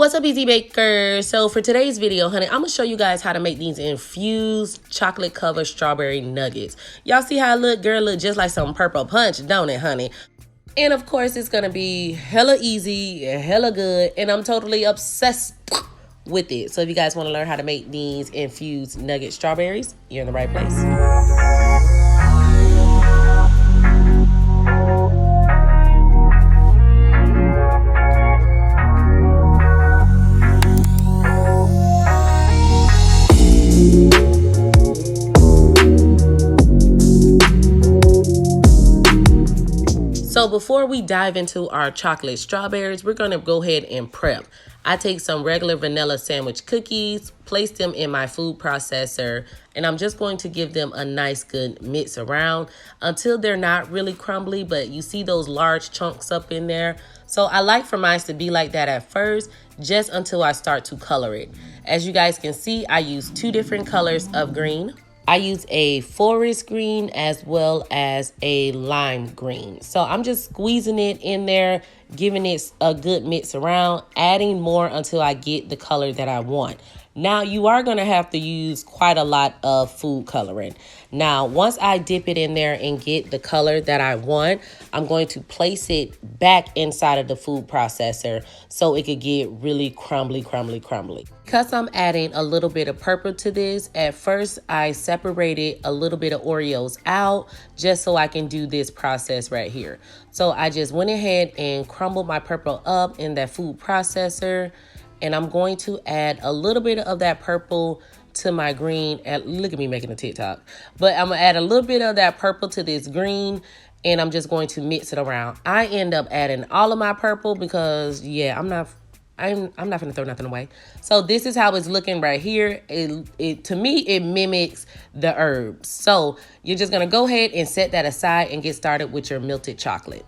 What's up, Easy Baker? So for today's video, honey, I'm gonna show you guys how to make these infused chocolate covered strawberry nuggets. Y'all see how it look? Girl, look just like some purple punch, don't it, honey? And of course, it's gonna be hella easy, hella good, and I'm totally obsessed with it. So if you guys want to learn how to make these infused nugget strawberries, you're in the right place. So before we dive into our chocolate strawberries, we're going to go ahead and prep. I take some regular vanilla sandwich cookies, place them in my food processor, and I'm just going to give them a nice good mix around until they're not really crumbly, but you see those large chunks up in there. So I like for mine to be like that at first, just until I start to color it. As you guys can see, I use two different colors of green. I use a forest green as well as a lime green. So I'm just squeezing it in there, giving it a good mix around, adding more until I get the color that I want. Now you are going to have to use quite a lot of food coloring. Now, once I dip it in there and get the color that I want, I'm going to place it back inside of the food processor so it could get really crumbly. Because I'm adding a little bit of purple to this, at first I separated a little bit of Oreos out just so I can do this process right here. So I just went ahead and crumbled my purple up in that food processor. And I'm going to add a little bit of that purple to my green. Look at me making a TikTok. But I'm going to add a little bit of that purple to this green. And I'm just going to mix it around. I end up adding all of my purple because, yeah, I'm not going to throw nothing away. So this is how it's looking right here. To me, it mimics the herbs. So you're just going to go ahead and set that aside and get started with your melted chocolate.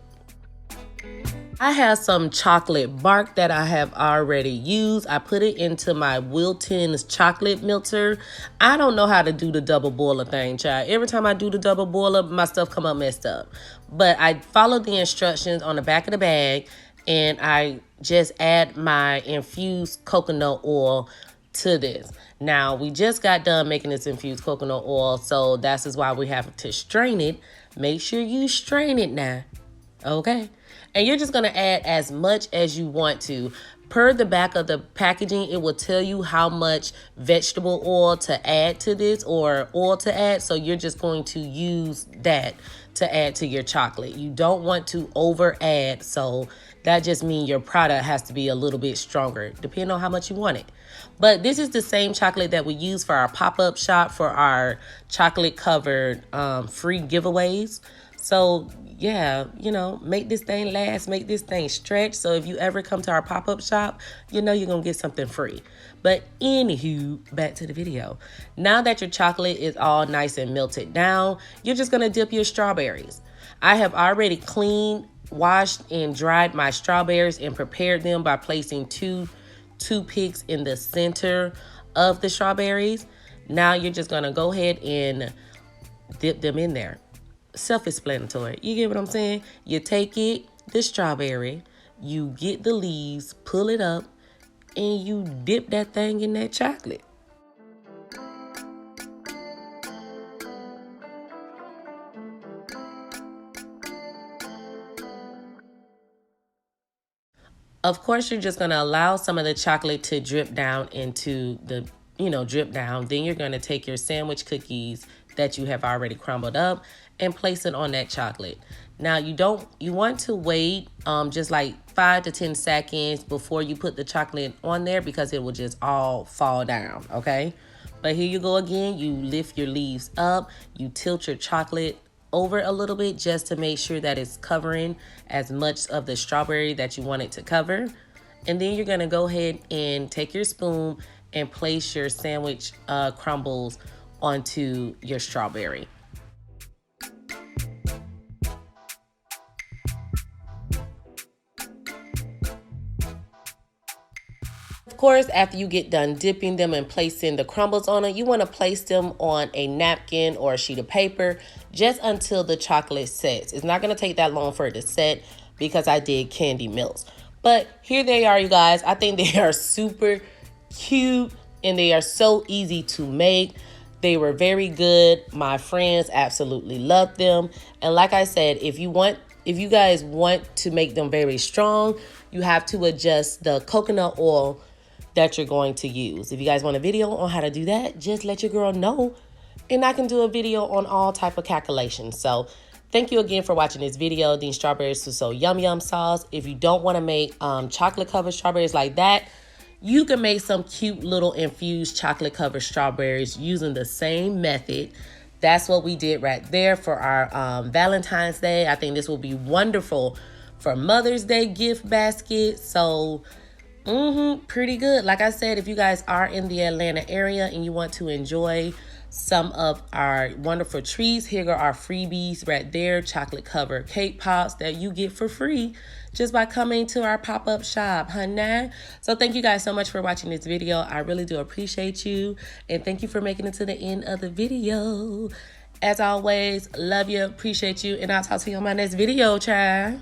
I have some chocolate bark that I have already used. I put it into my Wilton's chocolate melter. I don't know how to do the double boiler thing, child. Every time I do the double boiler, my stuff come up messed up. But I followed the instructions on the back of the bag, and I just add my infused coconut oil to this. Now, we just got done making this infused coconut oil, so that's why we have to strain it. Make sure you strain it now, okay? And you're just going to add as much as you want to. Per the back of the packaging, it will tell you how much vegetable oil to add to this or oil to add. So you're just going to use that to add to your chocolate. You don't want to over add. So that just means your product has to be a little bit stronger, depending on how much you want it. But this is the same chocolate that we use for our pop-up shop for our chocolate covered free giveaways. So yeah, you know, make this thing last, make this thing stretch. So if you ever come to our pop-up shop, you know you're going to get something free. But anywho, back to the video. Now that your chocolate is all nice and melted down, you're just going to dip your strawberries. I have already cleaned, washed, and dried my strawberries and prepared them by placing two toothpicks in the center of the strawberries. Now you're just going to go ahead and dip them in there. Self-explanatory. You get what I'm saying? You take it, the strawberry, you get the leaves, pull it up, and you dip that thing in that chocolate. Of course, you're just going to allow some of the chocolate to drip down into the, drip down. Then you're going to take your sandwich cookies that you have already crumbled up and place it on that chocolate. Now you want to wait just like 5 to 10 seconds before you put the chocolate on there because it will just all fall down, okay? But here you go again. You lift your leaves up, you tilt your chocolate over a little bit just to make sure that it's covering as much of the strawberry that you want it to cover. And then you're gonna go ahead and take your spoon and place your sandwich crumbles onto your strawberry. Of course, after you get done dipping them and placing the crumbles on it, you want to place them on a napkin or a sheet of paper just until the chocolate sets. It's not going to take that long for it to set because I did candy melts. But here they are, you guys. I think they are super cute and they are so easy to make. They were very good. My friends absolutely loved them. And like I said, if you guys want to make them very strong, you have to adjust the coconut oil that you're going to use. If you guys want a video on how to do that, just let your girl know. And I can do a video on all type of calculations. So thank you again for watching this video. These strawberries are so yum sauce. If you don't want to make chocolate covered strawberries like that, you can make some cute little infused chocolate covered strawberries using the same method. That's what we did right there for our Valentine's Day. I think this will be wonderful for Mother's Day gift basket. So pretty good. Like I said, if you guys are in the Atlanta area and you want to enjoy some of our wonderful treats, here are our freebies right there. Chocolate covered cake pops that you get for free just by coming to our pop-up shop, honey. So thank you guys so much for watching this video. I really do appreciate you. And thank you for making it to the end of the video. As always, love you, appreciate you, and I'll talk to you on my next video, child.